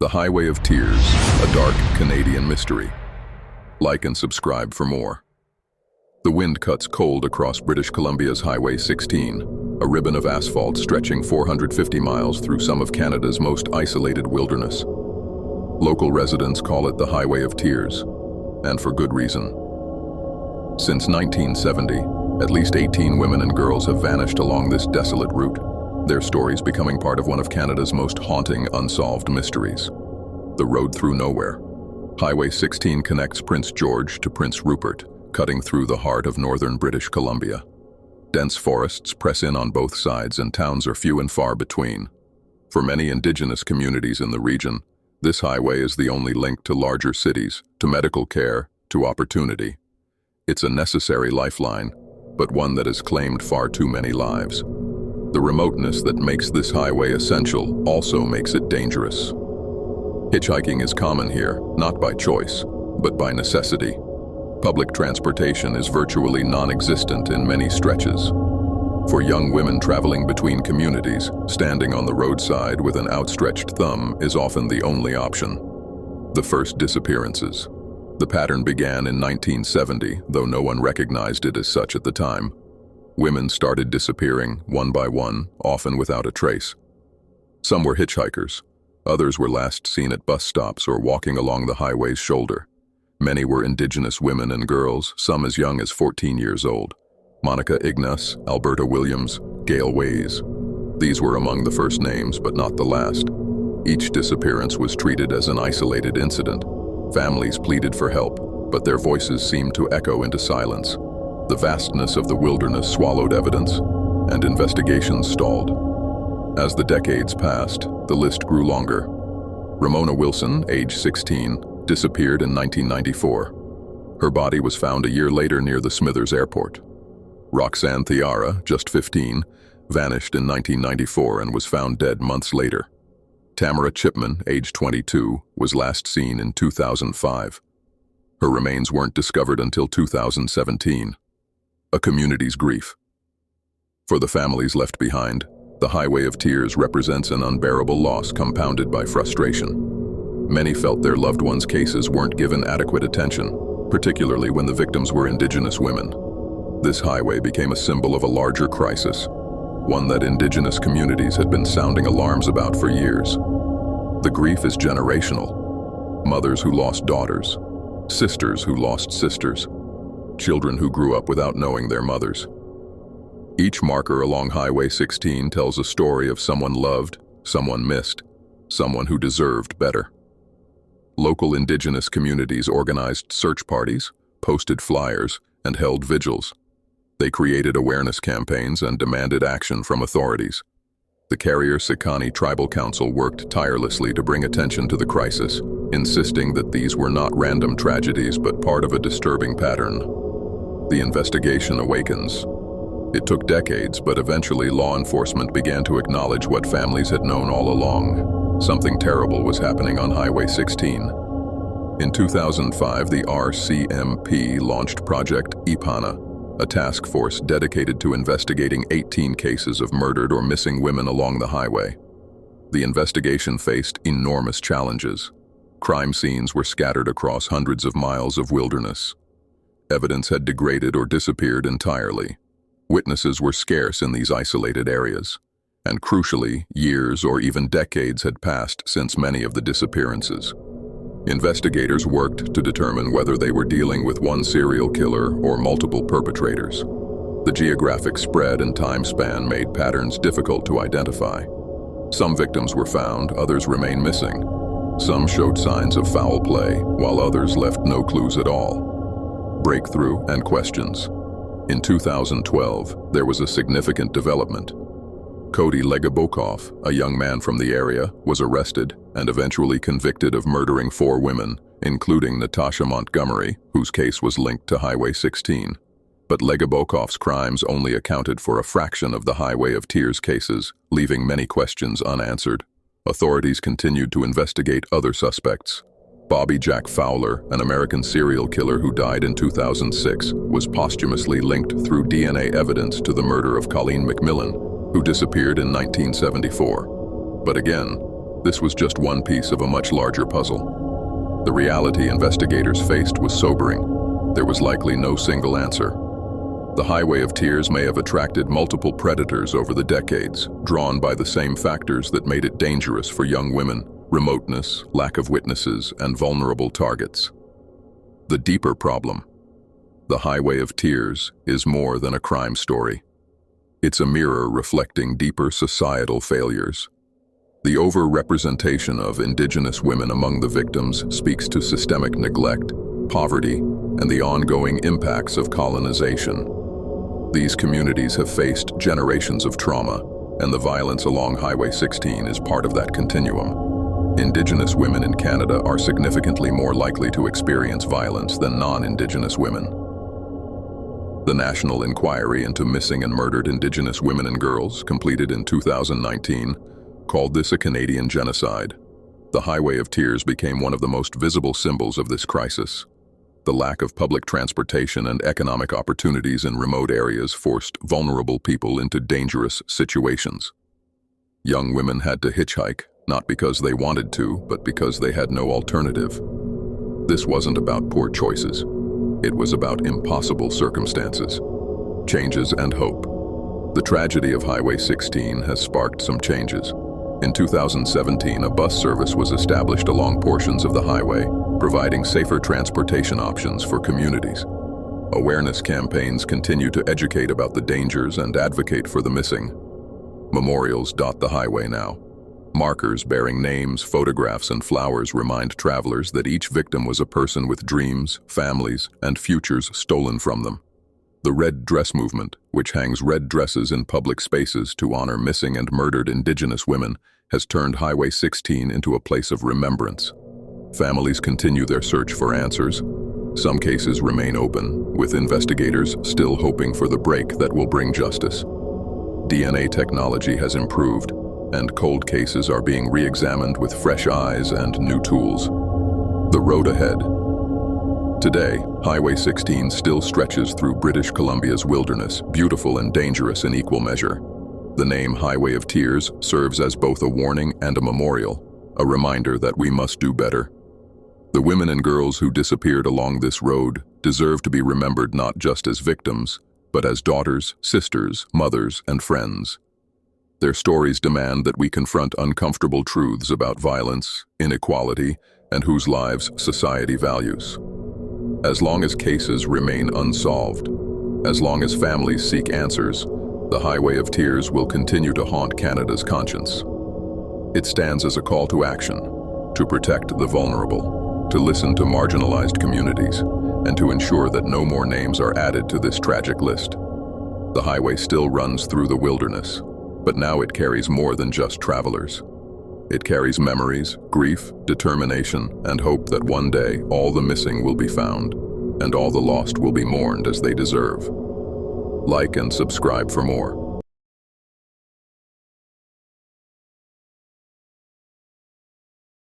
The Highway of Tears, a dark Canadian mystery. Like and subscribe for more. The wind cuts cold across British Columbia's Highway 16, a ribbon of asphalt stretching 450 miles through some of Canada's most isolated wilderness. Local residents call it the Highway of Tears, and for good reason. Since 1970, at least 18 women and girls have vanished along this desolate route, their stories becoming part of one of Canada's most haunting unsolved mysteries. The road through nowhere. Highway 16 connects Prince George to Prince Rupert, cutting through the heart of northern British Columbia. Dense forests press in on both sides and towns are few and far between. For many Indigenous communities in the region, this highway is the only link to larger cities, to medical care, to opportunity. It's a necessary lifeline, but one that has claimed far too many lives. The remoteness that makes this highway essential also makes it dangerous. Hitchhiking is common here, not by choice, but by necessity. Public transportation is virtually non-existent in many stretches. For young women traveling between communities, standing on the roadside with an outstretched thumb is often the only option. The first disappearances. The pattern began in 1970, though no one recognized it as such at the time. Women started disappearing, one by one, often without a trace. Some were hitchhikers. Others were last seen at bus stops or walking along the highway's shoulder. Many were Indigenous women and girls, some as young as 14 years old. Monica Ignace, Alberta Williams, Gail Ways. These were among the first names, but not the last. Each disappearance was treated as an isolated incident. Families pleaded for help, but their voices seemed to echo into silence. The vastness of the wilderness swallowed evidence, and investigations stalled. As the decades passed, the list grew longer. Ramona Wilson, age 16, disappeared in 1994. Her body was found a year later near the Smithers Airport. Roxanne Thiara, just 15, vanished in 1994 and was found dead months later. Tamara Chipman, age 22, was last seen in 2005. Her remains weren't discovered until 2017. A community's grief. For the families left behind, the Highway of Tears represents an unbearable loss compounded by frustration. Many felt their loved ones' cases weren't given adequate attention, particularly when the victims were Indigenous women. This highway became a symbol of a larger crisis, one that Indigenous communities had been sounding alarms about for years. The grief is generational. Mothers who lost daughters, sisters who lost sisters, children who grew up without knowing their mothers. Each marker along Highway 16 tells a story of someone loved, someone missed, someone who deserved better. Local Indigenous communities organized search parties, posted flyers, and held vigils. They created awareness campaigns and demanded action from authorities. The Carrier-Sikani Tribal Council worked tirelessly to bring attention to the crisis, insisting that these were not random tragedies but part of a disturbing pattern. The investigation awakens. It took decades, but eventually law enforcement began to acknowledge what families had known all along. Something terrible was happening on Highway 16. In 2005, the RCMP launched Project Ipana, a task force dedicated to investigating 18 cases of murdered or missing women along the highway. The investigation faced enormous challenges. Crime scenes were scattered across hundreds of miles of wilderness. Evidence had degraded or disappeared entirely. Witnesses were scarce in these isolated areas. And crucially, years or even decades had passed since many of the disappearances. Investigators worked to determine whether they were dealing with one serial killer or multiple perpetrators. The geographic spread and time span made patterns difficult to identify. Some victims were found, others remain missing. Some showed signs of foul play, while others left no clues at all. Breakthrough and questions. In 2012, there was a significant development. Cody Legabokov, a young man from the area, was arrested and eventually convicted of murdering 4 women, including Natasha Montgomery, whose case was linked to Highway 16. But Legabokov's crimes only accounted for a fraction of the Highway of Tears cases, leaving many questions unanswered. Authorities continued to investigate other suspects. Bobby Jack Fowler, an American serial killer who died in 2006, was posthumously linked through DNA evidence to the murder of Colleen McMillan, who disappeared in 1974. But again, this was just one piece of a much larger puzzle. The reality investigators faced was sobering. There was likely no single answer. The Highway of Tears may have attracted multiple predators over the decades, drawn by the same factors that made it dangerous for young women: remoteness, lack of witnesses, and vulnerable targets. The deeper problem: the Highway of Tears is more than a crime story. It's a mirror reflecting deeper societal failures. The over-representation of Indigenous women among the victims speaks to systemic neglect, poverty, and the ongoing impacts of colonization. These communities have faced generations of trauma, and the violence along Highway 16 is part of that continuum. Indigenous women in Canada are significantly more likely to experience violence than non-Indigenous women. The National Inquiry into Missing and Murdered Indigenous Women and Girls, completed in 2019, called this a Canadian genocide. The Highway of Tears became one of the most visible symbols of this crisis. The lack of public transportation and economic opportunities in remote areas forced vulnerable people into dangerous situations. Young women had to hitchhike, not because they wanted to, but because they had no alternative. This wasn't about poor choices. It was about impossible circumstances, changes, and hope. The tragedy of Highway 16 has sparked some changes. In 2017, a bus service was established along portions of the highway, providing safer transportation options for communities. Awareness campaigns continue to educate about the dangers and advocate for the missing. Memorials dot the highway now. Markers bearing names, photographs, and flowers remind travelers that each victim was a person with dreams, families, and futures stolen from them. The Red Dress Movement, which hangs red dresses in public spaces to honor missing and murdered Indigenous women, has turned Highway 16 into a place of remembrance. Families continue their search for answers. Some cases remain open, with investigators still hoping for the break that will bring justice. DNA technology has improved, and cold cases are being re-examined with fresh eyes and new tools. The road ahead. Today, Highway 16 still stretches through British Columbia's wilderness, beautiful and dangerous in equal measure. The name Highway of Tears serves as both a warning and a memorial, a reminder that we must do better. The women and girls who disappeared along this road deserve to be remembered not just as victims, but as daughters, sisters, mothers, and friends. Their stories demand that we confront uncomfortable truths about violence, inequality, and whose lives society values. As long as cases remain unsolved, as long as families seek answers, the Highway of Tears will continue to haunt Canada's conscience. It stands as a call to action, to protect the vulnerable, to listen to marginalized communities, and to ensure that no more names are added to this tragic list. The highway still runs through the wilderness, but now it carries more than just travelers. It carries memories, grief, determination, and hope that one day all the missing will be found, and all the lost will be mourned as they deserve. Like and subscribe for more.